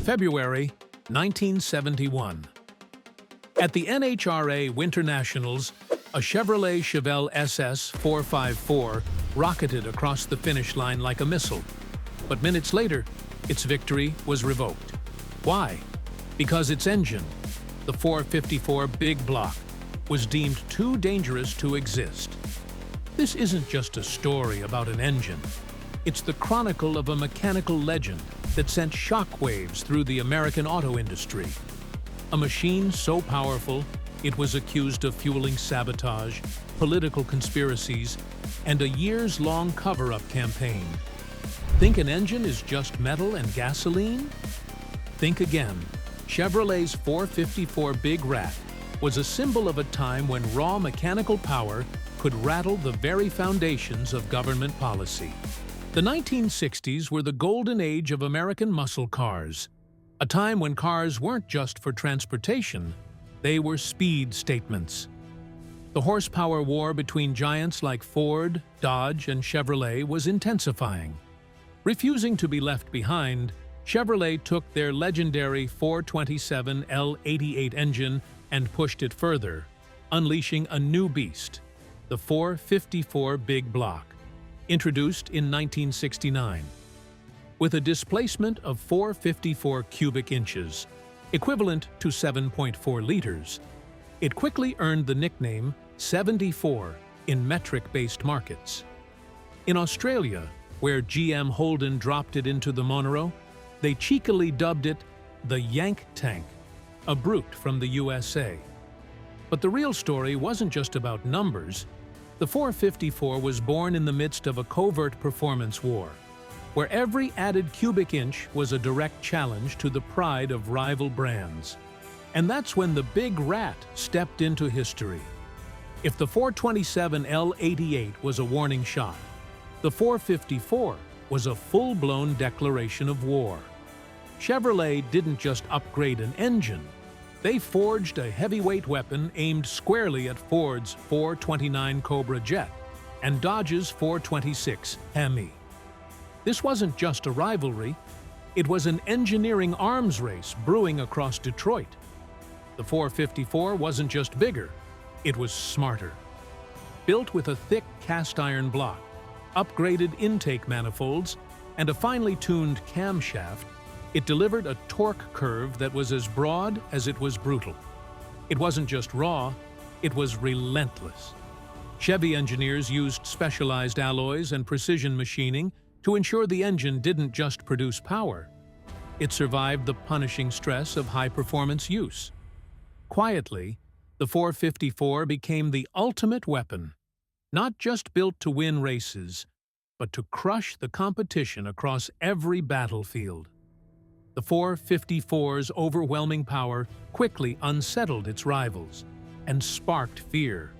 February 1971. At the NHRA Winter Nationals, a Chevrolet Chevelle SS 454 rocketed across the finish line like a missile. But minutes later, its victory was revoked. Why? Because its engine, the 454 Big Block, was deemed too dangerous to exist. This isn't just a story about an engine. It's the chronicle of a mechanical legend that sent shockwaves through the American auto industry. A machine so powerful, it was accused of fueling sabotage, political conspiracies, and a years-long cover-up campaign. Think an engine is just metal and gasoline? Think again. Chevrolet's 454 Big Rat was a symbol of a time when raw mechanical power could rattle the very foundations of government policy. The 1960s were the golden age of American muscle cars, a time when cars weren't just for transportation, they were speed statements. The horsepower war between giants like Ford, Dodge, and Chevrolet was intensifying. Refusing to be left behind, Chevrolet took their legendary 427 L88 engine and pushed it further, unleashing a new beast, the 454 Big Block, introduced in 1969. With a displacement of 454 cubic inches, equivalent to 7.4 liters, it quickly earned the nickname 74 in metric-based markets. In Australia, where GM Holden dropped it into the Monero, they cheekily dubbed it the Yank Tank, a brute from the USA. But the real story wasn't just about numbers. The 454 was born in the midst of a covert performance war, where every added cubic inch was a direct challenge to the pride of rival brands. And that's when the Big Rat stepped into history. If the 427 L88 was a warning shot, the 454 was a full-blown declaration of war. Chevrolet didn't just upgrade an engine, they forged a heavyweight weapon aimed squarely at Ford's 429 Cobra jet and Dodge's 426 Hemi. This wasn't just a rivalry, it was an engineering arms race brewing across Detroit. The 454 wasn't just bigger, it was smarter. Built with a thick cast-iron block, upgraded intake manifolds, and a finely tuned camshaft, it delivered a torque curve that was as broad as it was brutal. It wasn't just raw, it was relentless. Chevy engineers used specialized alloys and precision machining to ensure the engine didn't just produce power. It survived the punishing stress of high-performance use. Quietly, the 454 became the ultimate weapon, not just built to win races, but to crush the competition across every battlefield. The 454's overwhelming power quickly unsettled its rivals and sparked fear.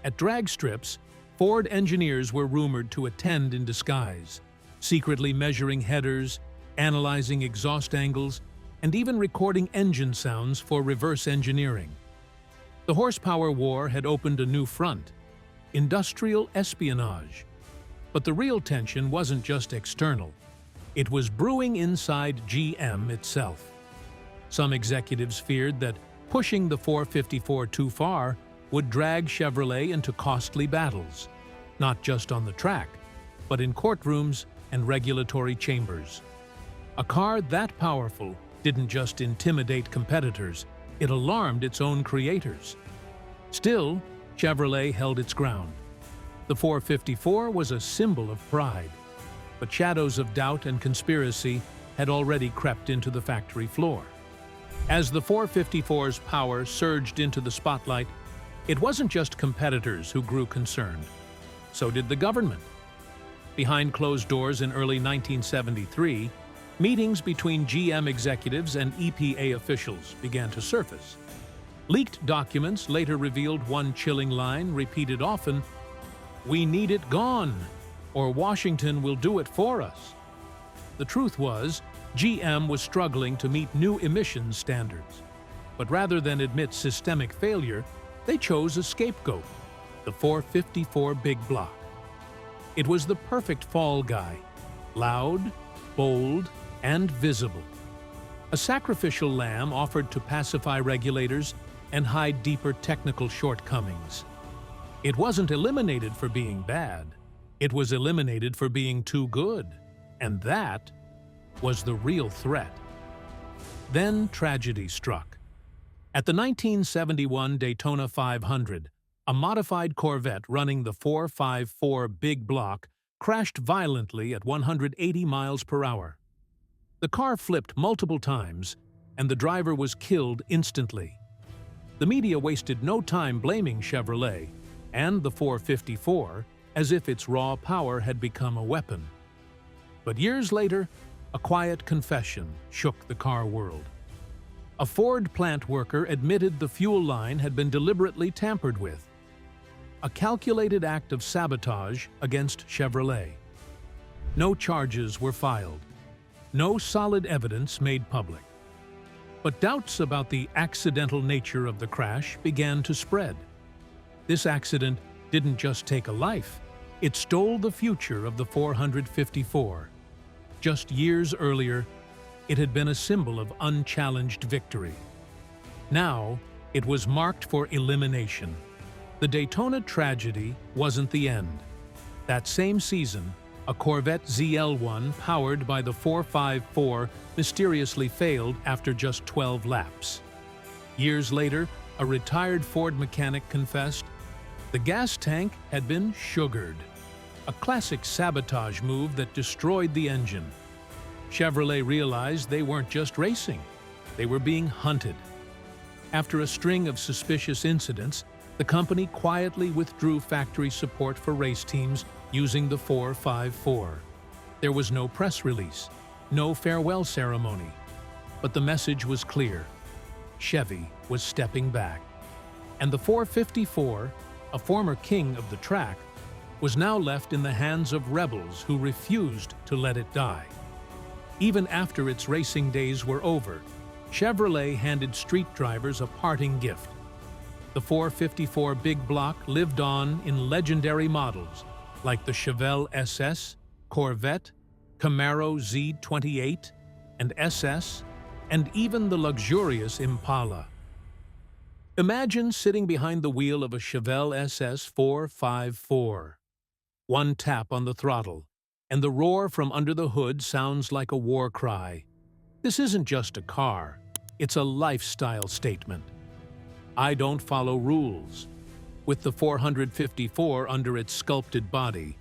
At drag strips, Ford engineers were rumored to attend in disguise, secretly measuring headers, analyzing exhaust angles, and even recording engine sounds for reverse engineering. The horsepower war had opened a new front, industrial espionage. But the real tension wasn't just external. It was brewing inside GM itself. Some executives feared that pushing the 454 too far would drag Chevrolet into costly battles, not just on the track, but in courtrooms and regulatory chambers. A car that powerful didn't just intimidate competitors, it alarmed its own creators. Still, Chevrolet held its ground. The 454 was a symbol of pride, but shadows of doubt and conspiracy had already crept into the factory floor. As the 454's power surged into the spotlight, it wasn't just competitors who grew concerned. So did the government. Behind closed doors in early 1973, meetings between GM executives and EPA officials began to surface. Leaked documents later revealed one chilling line repeated often, "We need it gone," or "Washington will do it for us." The truth was, GM was struggling to meet new emissions standards. But rather than admit systemic failure, they chose a scapegoat, the 454 Big Block. It was the perfect fall guy, loud, bold, and visible. a sacrificial lamb offered to pacify regulators and hide deeper technical shortcomings. It wasn't eliminated for being bad. It was eliminated for being too good. And that was the real threat. Then tragedy struck. At the 1971 Daytona 500, a modified Corvette running the 454 Big Block crashed violently at 180 miles per hour. The car flipped multiple times, and the driver was killed instantly. The media wasted no time blaming Chevrolet and the 454 as if its raw power had become a weapon. But years later, a quiet confession shook the car world. A Ford plant worker admitted the fuel line had been deliberately tampered with. A calculated act of sabotage against Chevrolet. No charges were filed. No solid evidence made public. But doubts about the accidental nature of the crash began to spread. This accident didn't just take a life, it stole the future of the 454. Just years earlier, it had been a symbol of unchallenged victory. Now, it was marked for elimination. The Daytona tragedy wasn't the end. That same season, a Corvette ZL1 powered by the 454 mysteriously failed after just 12 laps. Years later, a retired Ford mechanic confessed, the gas tank had been sugared, a classic sabotage move that destroyed the engine. Chevrolet realized they weren't just racing, they were being hunted. After a string of suspicious incidents, the company quietly withdrew factory support for race teams using the 454. There was no press release, no farewell ceremony, but the message was clear. Chevy was stepping back. And the 454, a former king of the track, was now left in the hands of rebels who refused to let it die. Even after its racing days were over, Chevrolet handed street drivers a parting gift. The 454 Big Block lived on in legendary models like the Chevelle SS, Corvette, Camaro Z28, and SS, and even the luxurious Impala. Imagine sitting behind the wheel of a Chevelle SS 454. One tap on the throttle, and the roar from under the hood sounds like a war cry. This isn't just a car, it's a lifestyle statement. I don't follow rules. With the 454 under its sculpted body,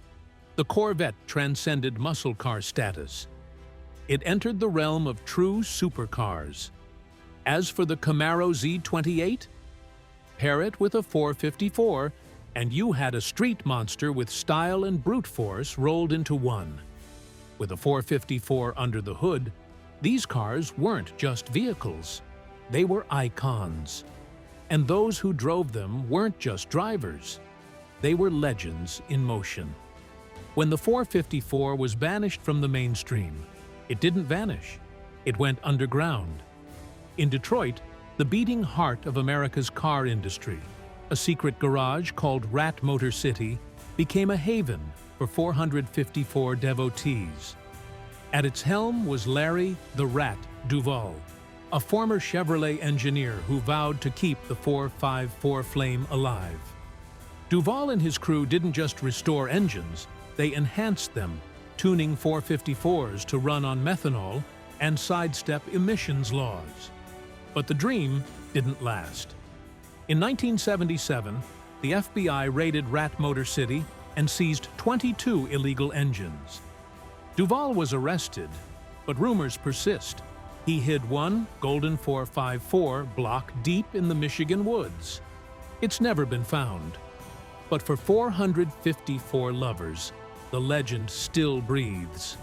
the Corvette transcended muscle car status. It entered the realm of true supercars. As for the Camaro Z28, pair it with a 454, and you had a street monster with style and brute force rolled into one. With a 454 under the hood, these cars weren't just vehicles. They were icons. And those who drove them weren't just drivers. They were legends in motion. When the 454 was banished from the mainstream, it didn't vanish. It went underground. In Detroit, the beating heart of America's car industry, a secret garage called Rat Motor City became a haven for 454 devotees. At its helm was Larry the Rat Duvall, a former Chevrolet engineer who vowed to keep the 454 flame alive. Duvall and his crew didn't just restore engines, they enhanced them, tuning 454s to run on methanol and sidestep emissions laws. But the dream didn't last. In 1977, the FBI raided Rat Motor City and seized 22 illegal engines. Duvall was arrested, but rumors persist. He hid one golden 454 block deep in the Michigan woods. It's never been found. But for 454 lovers, the legend still breathes,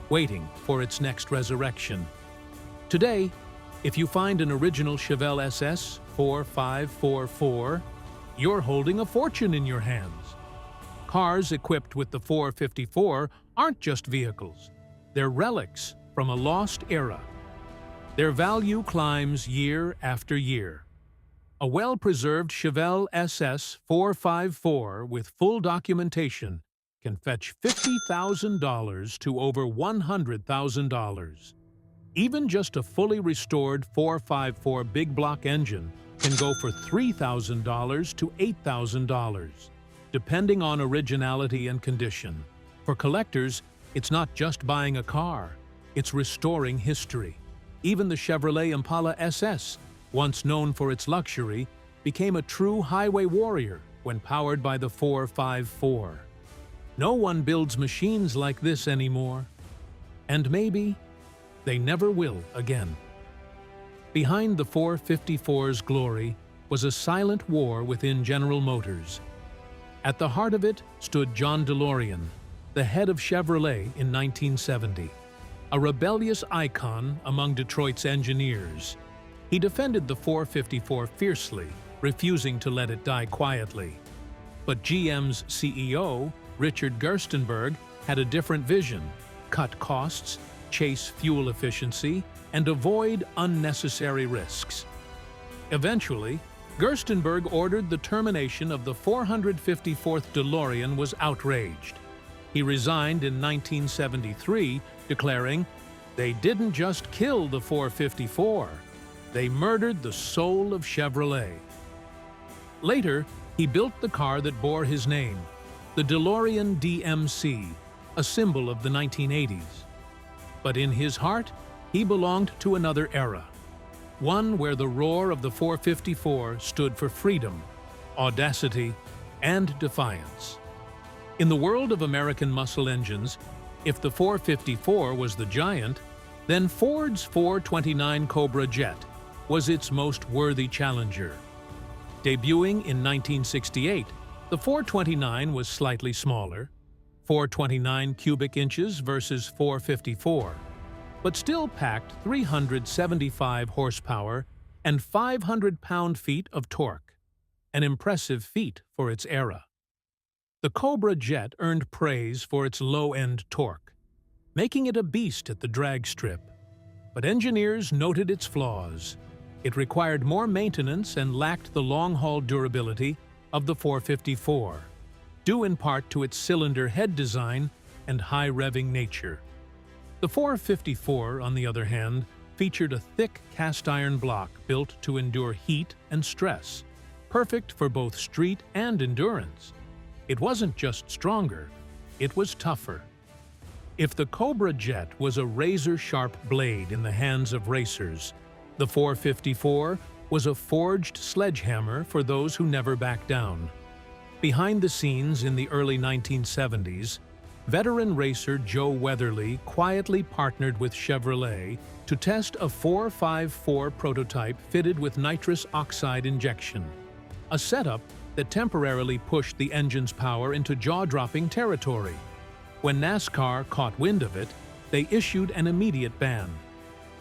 waiting for its next resurrection. Today, if you find an original Chevelle SS 4544, you're holding a fortune in your hands. Cars equipped with the 454 aren't just vehicles. They're relics from a lost era. Their value climbs year after year. A well-preserved Chevelle SS 454 with full documentation can fetch $50,000 to over $100,000. Even just a fully restored 454 big block engine can go for $3,000 to $8,000, depending on originality and condition. For collectors, it's not just buying a car, it's restoring history. Even the Chevrolet Impala SS, once known for its luxury, became a true highway warrior when powered by the 454. No one builds machines like this anymore. And maybe they never will again. Behind the 454's glory was a silent war within General Motors. At the heart of it stood John DeLorean, the head of Chevrolet in 1970, a rebellious icon among Detroit's engineers. He defended the 454 fiercely, refusing to let it die quietly. But GM's CEO, Richard Gerstenberg, had a different vision: cut costs, chase fuel efficiency, and avoid unnecessary risks. Eventually, Gerstenberg ordered the termination of the 454th DeLorean was outraged. He resigned in 1973, declaring, "They didn't just kill the 454, they murdered the soul of Chevrolet." Later, he built the car that bore his name, the DeLorean DMC, a symbol of the 1980s. But in his heart, he belonged to another era, one where the roar of the 454 stood for freedom, audacity, and defiance. In the world of American muscle engines, if the 454 was the giant, then Ford's 429 Cobra Jet was its most worthy challenger. Debuting in 1968, the 429 was slightly smaller, 429 cubic inches versus 454, but still packed 375 horsepower and 500 pound-feet of torque, an impressive feat for its era. The Cobra Jet earned praise for its low-end torque, making it a beast at the drag strip. But engineers noted its flaws. It required more maintenance and lacked the long-haul durability of the 454, due in part to its cylinder head design and high-revving nature. The 454, on the other hand, featured a thick cast-iron block built to endure heat and stress, perfect for both street and endurance. It wasn't just stronger, it was tougher. If the Cobra Jet was a razor-sharp blade in the hands of racers, the 454 was a forged sledgehammer for those who never backed down. Behind the scenes in the early 1970s, veteran racer Joe Weatherly quietly partnered with Chevrolet to test a 454 prototype fitted with nitrous oxide injection, a setup that temporarily pushed the engine's power into jaw-dropping territory. When NASCAR caught wind of it, they issued an immediate ban.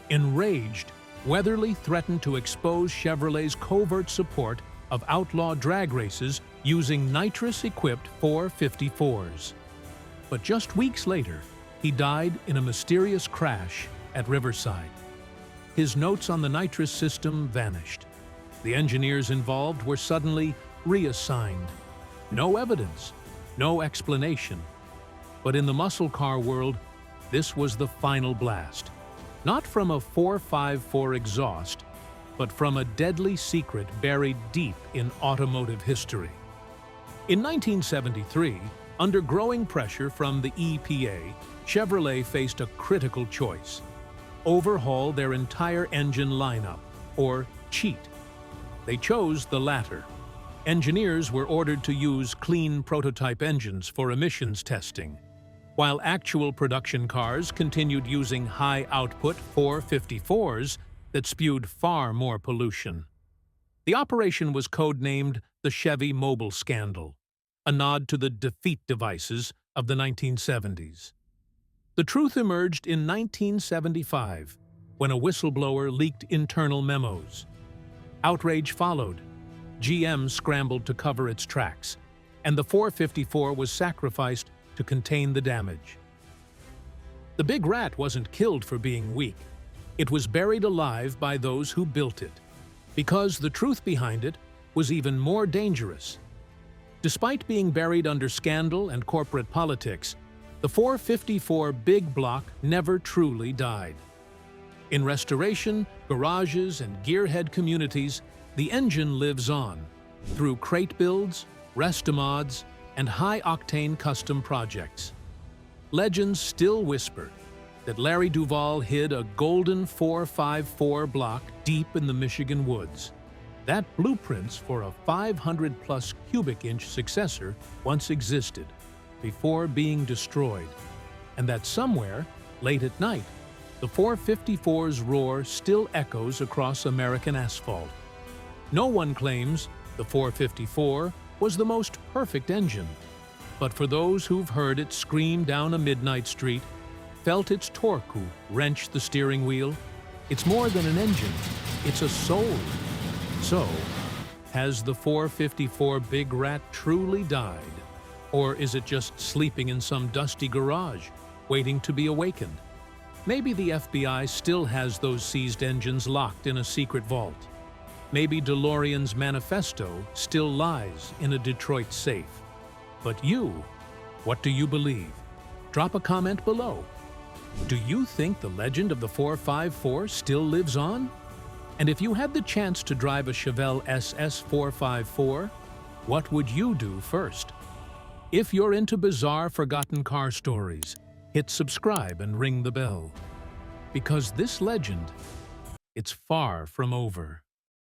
Enraged, Weatherly threatened to expose Chevrolet's covert support of outlaw drag races using nitrous-equipped 454s. But just weeks later, he died in a mysterious crash at Riverside. His notes on the nitrous system vanished. The engineers involved were suddenly reassigned. No evidence, no explanation. But in the muscle car world, this was the final blast. Not from a 454 exhaust, but from a deadly secret buried deep in automotive history. In 1973, under growing pressure from the EPA, Chevrolet faced a critical choice: overhaul their entire engine lineup, or cheat. They chose the latter. Engineers were ordered to use clean prototype engines for emissions testing, while actual production cars continued using high-output 454s that spewed far more pollution. The operation was codenamed the Chevy Mobile Scandal, a nod to the defeat devices of the 1970s. The truth emerged in 1975, when a whistleblower leaked internal memos. Outrage followed. GM scrambled to cover its tracks, and the 454 was sacrificed to contain the damage. The big rat wasn't killed for being weak. It was buried alive by those who built it, because the truth behind it was even more dangerous. Despite being buried under scandal and corporate politics, the 454 big block never truly died. In restoration, garages, and gearhead communities, the engine lives on through crate builds, restomods, and high-octane custom projects. Legends still whisper that Larry Duvall hid a golden 454 block deep in the Michigan woods. That blueprints for a 500-plus cubic inch successor once existed before being destroyed, and that somewhere, late at night, the 454's roar still echoes across American asphalt. No one claims the 454 was the most perfect engine, but for those who've heard it scream down a midnight street, felt its torque wrench the steering wheel, it's more than an engine, it's a soul. So, has the 454 Big Rat truly died? Or is it just sleeping in some dusty garage, waiting to be awakened? Maybe the FBI still has those seized engines locked in a secret vault. Maybe DeLorean's manifesto still lies in a Detroit safe. But you, what do you believe? Drop a comment below. Do you think the legend of the 454 still lives on? And if you had the chance to drive a Chevelle SS 454, what would you do first? If you're into bizarre, forgotten car stories, hit subscribe and ring the bell. Because this legend, it's far from over.